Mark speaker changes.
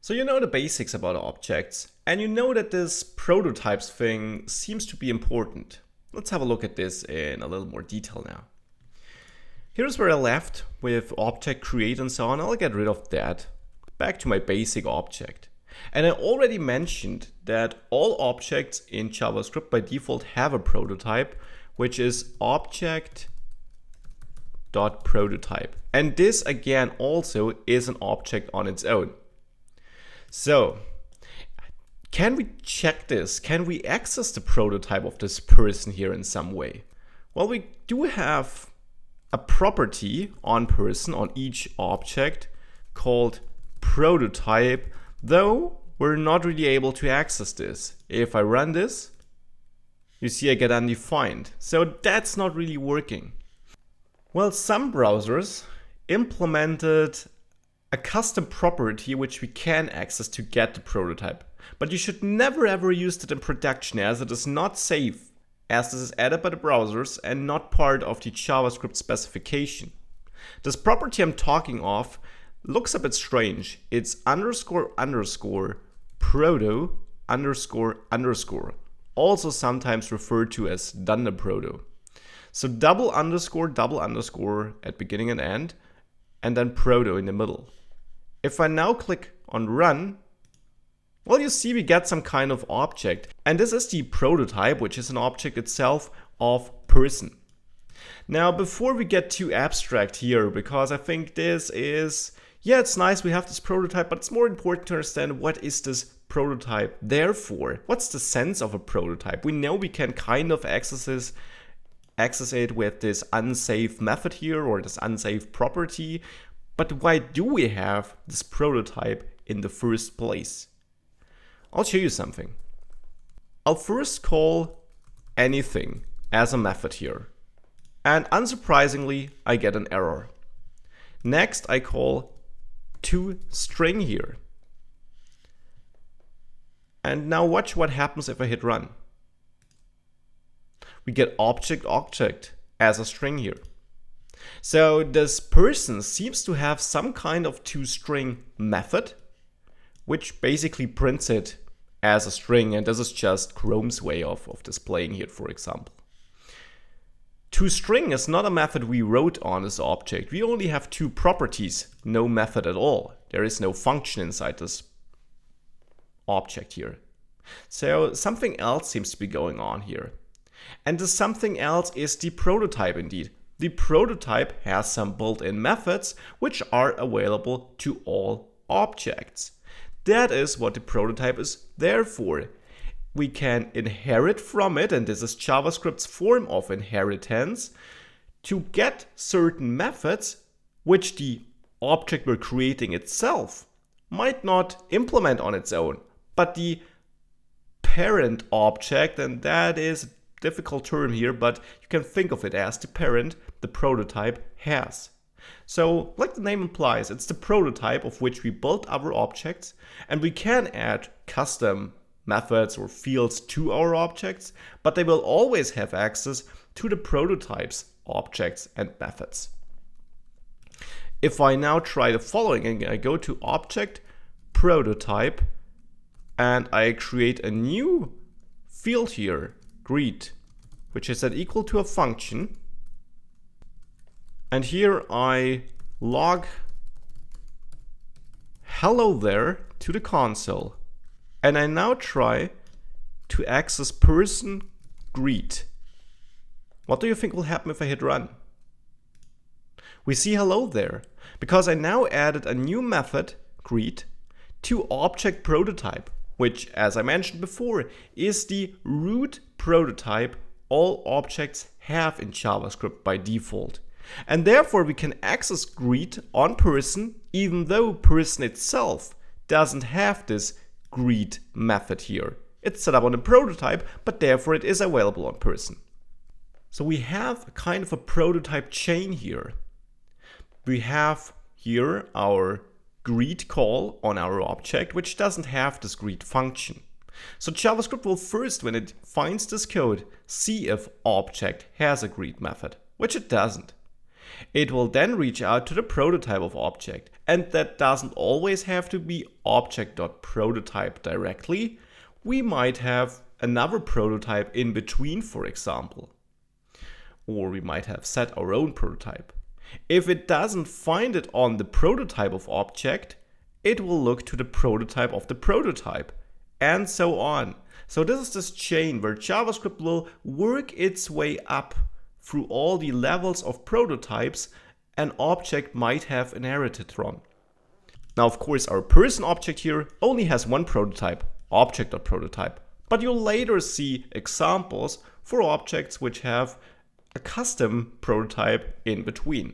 Speaker 1: So you know the basics about objects, and you know that this prototypes thing seems to be important. Let's have a look at this in a little more detail now. Here's where I left with object create and so on. I'll get rid of that. Back to my basic object. And I already mentioned that all objects in JavaScript by default have a prototype, which is object.prototype. And this again also is an object on its own. So, can we check this? Can we access the prototype of this person here in some way? Well, we do have a property on person on each object called prototype, though we're not really able to access this. If I run this, you see I get undefined. So that's not really working. Well, some browsers implemented a custom property which we can access to get the prototype. But you should never ever use it in production, as it is not safe, as this is added by the browsers and not part of the JavaScript specification. This property I'm talking of looks a bit strange. It's __proto__, also sometimes referred to as dunder_proto. So double underscore at beginning and end, and then proto in the middle. If I now click on run, well, you see we get some kind of object. And this is the prototype, which is an object itself of person. Now, before we get too abstract here, because I think this is, yeah, it's nice we have this prototype, but it's more important to understand what is this prototype there for? What's the sense of a prototype? We know we can kind of access it with this unsafe method here, or this unsafe property. But why do we have this prototype in the first place? I'll show you something. I'll first call anything as a method here. And unsurprisingly, I get an error. Next, I call toString here. And now watch what happens if I hit run. We get object as a string here. So this person seems to have some kind of toString method, which basically prints it as a string, and this is just Chrome's way of displaying it, for example. ToString is not a method we wrote on this object. We only have two properties, no method at all. There is no function inside this object here. So something else seems to be going on here. And the something else is the prototype indeed. The prototype has some built-in methods which are available to all objects. That is what the prototype is there for. We can inherit from it, and this is JavaScript's form of inheritance, to get certain methods which the object we're creating itself might not implement on its own, but the parent object, and that is a difficult term here, but you can think of it as the parent the prototype has. So, like the name implies, it's the prototype of which we built our objects, and we can add custom methods or fields to our objects, but they will always have access to the prototype's objects and methods. If I now try the following, and I go to object prototype, and I create a new field here, greet, which is set equal to a function. And here I log hello there to the console. And I now try to access person greet. What do you think will happen if I hit run? We see hello there, because I now added a new method, greet, to object prototype, which, as I mentioned before, is the root prototype all objects have in JavaScript by default. And therefore we can access greet on person, even though person itself doesn't have this greet method here. It's set up on the prototype, but therefore it is available on person. So we have a kind of a prototype chain here. We have here our greet call on our object, which doesn't have this greet function. So JavaScript will first, when it finds this code, see if object has a greet method, which it doesn't. It will then reach out to the prototype of object, and that doesn't always have to be object.prototype directly. We might have another prototype in between, for example. Or we might have set our own prototype. If it doesn't find it on the prototype of object, it will look to the prototype of the prototype, and so on. So this is this chain where JavaScript will work its way up through all the levels of prototypes an object might have inherited from. Now, of course, our person object here only has one prototype, object.prototype, but you'll later see examples for objects which have a custom prototype in between.